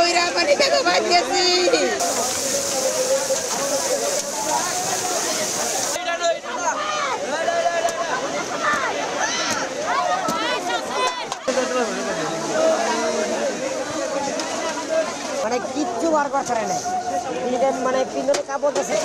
দইরা পানি থেকে বাঁচতেছি। মানে কিচ্ছু বার করতে পারে না, মানে পিছনে কাপড় আছে।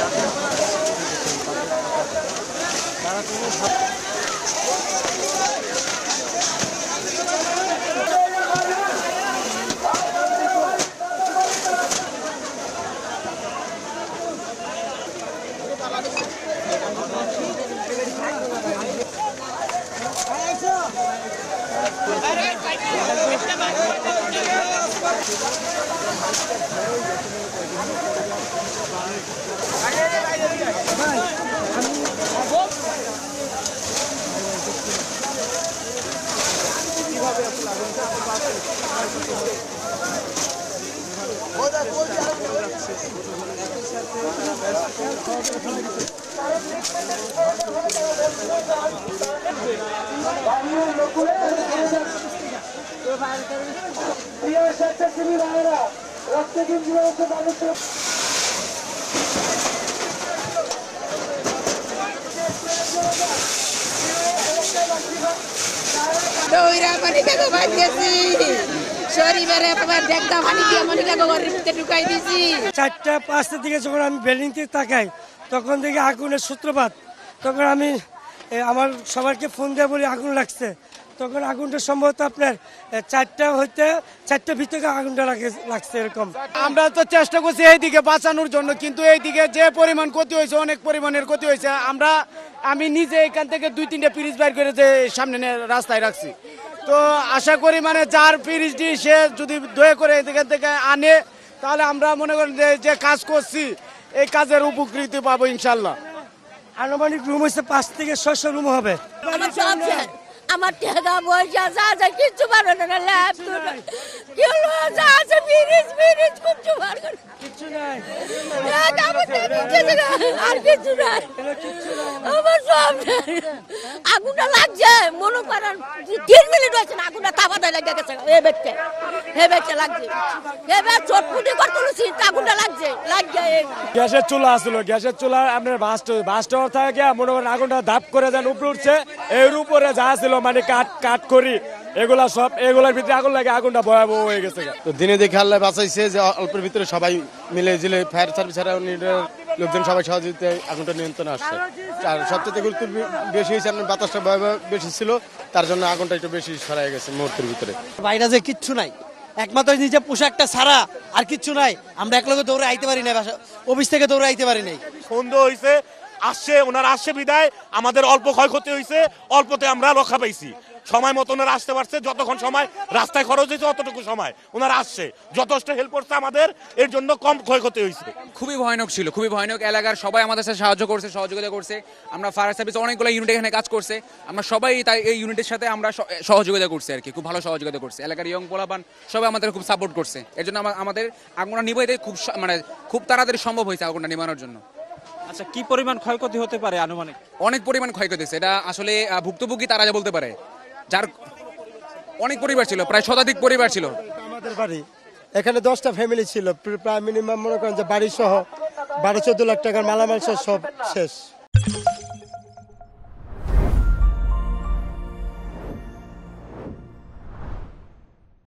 দইরা পানি থেকে বাঁচতেছি। শরীরে ঢেকটা পানি দিয়ে মনিকাকে ঘরের ভিতরে ঢুকাই দিছি। 4টা-5টার দিকে যখন আমি বিল্ডিং থেকে তাকাই তখন দেখি আগুনের সূত্রপাত। তখন আমি আমার সবাইকে ফোন দিয়ে বলি আগুন লাগছে। তখন আগুনটা সম্ভবত আপনার 4টার ভিতরে আগুনটা লাগছে এরকম। আমরা তো চেষ্টা করছি এইদিকে বাঁচানোর জন্য, কিন্তু এইদিকে যে পরিমাণ ক্ষতি হয়েছে, অনেক পরিমাণের ক্ষতি হয়েছে। আমি নিজে এখান থেকে 2-3টা ফ্রিজ বাইর করে যে সামনে রাস্তায় রাখছি। তো আশা করি মানে যার ফ্রিজটি সে যদি দয়া করে এখান থেকে আনে, তাহলে আমরা মনে করি যে কাজ করছি এই কাজের উপকৃত পাবো ইনশাল্লাহ। আনুমানিক রুম হচ্ছে 5 থেকে 600 রুম হবে। আমার টাকা পয়সা যা যা কিচ্ছু পারো না, ল্যাপটপ কি হলো যা আছে ফ্রিজ কিচ্ছু পারো না, কিচ্ছু নাই, আর কিছু নাই। আমার সব আগুনটা লাগছে, মনে করেন 3 মিনিট হয়েছে না, আগুনটা তাপা দেয় লাগে গেছে। হে বেচতে লাগছে, এবার চটপুটি করতে আগুনটা লাগছে গ্যাসের চুলা আসলো, গ্যাসের চুলা আপনার বাসটা থাকে মনে করেন আগুনটা ধাপ করে যেন উপরে উঠছে। এর উপরে যা ছিল মানে কাঠ করি এগুলোর ভিতরে আগুন লাগে, আগুনটা ভয়াবহ হয়ে গেছে। তো দিনে দেখে আল্লাহ বাঁচাইছে যে অল্পের ভিতরে সবাই মিলে জিলে ফায়ার সার্ভিস লোকজন সবাই সহযোগিতায় আগুনটা নিয়ন্ত্রণে আসছে। আর সবচেয়ে গুরুত্ব বেশি হয়েছে আপনার বাতাসটা ভয়াবহ বেশি ছিল, তার জন্য আগুনটা একটু বেশি ছড়াই গেছে মুহূর্তের ভিতরে। বাইরে যে কিচ্ছু নাই, একমাত্র নিজে পোশাকটা ছাড়া আর কিচ্ছু নাই। আমরা এক লোকে দৌড়ে আইতে পারি না, অফিস থেকে দৌড়ে আইতে পারি নাই। সন্দেহ হয়েছে আসছে, ওনার আসছে বিদায় আমাদের অল্প ক্ষয়ক্ষতি হয়েছে, অল্পতে আমরা রক্ষা পাইছি। সময় মতো ওনারা আসতে পারছে, যতক্ষণ সময় রাস্তায় খরচ হয়েছে অতটুকু সময় ওনারা আসছে, যথেষ্ট হেল্প করছে আমাদের, এর জন্য কম ক্ষয়ক্ষতি হয়েছে। খুবই ভয়ানক ছিল, খুবই ভয়ানক। এলাকার সবাই আমাদের সাথে সাহায্য করছে, সহযোগিতা করছে। আমরা ফায়ার সার্ভিস অনেকগুলো ইউনিট এখানে কাজ করছে, আমরা সবাই তাই এই ইউনিটের সাথে আমরা সহযোগিতা করছি আর কি, খুব ভালো সহযোগিতা করছে। এলাকার ইয়ং পোলাপান সবাই আমাদের খুব সাপোর্ট করছে। এর জন্য আমাদের আগুনটা নিভাইতে খুব তাড়াতাড়ি সম্ভব হয়েছে আগুনটা নিভানোর জন্য। আচ্ছা, কি পরিমাণ ক্ষয়ক্ষতি হতে পারে আনুমানিক? অনেক পরিমাণ ক্ষয়ক্ষতি হয়েছে, এটা আসলে ভুক্তভোগী তারা যা বলতে পারে। যার অনেক পরিবার ছিল, প্রায় শতাধিক পরিবার ছিল। আমাদের বাড়ি এখানে 10টা ফ্যামিলি ছিল, প্রায় মিনিমাম মনে করেন যে বাড়ি সহ 12-14 লাখ টাকার মালামাল সব শেষ।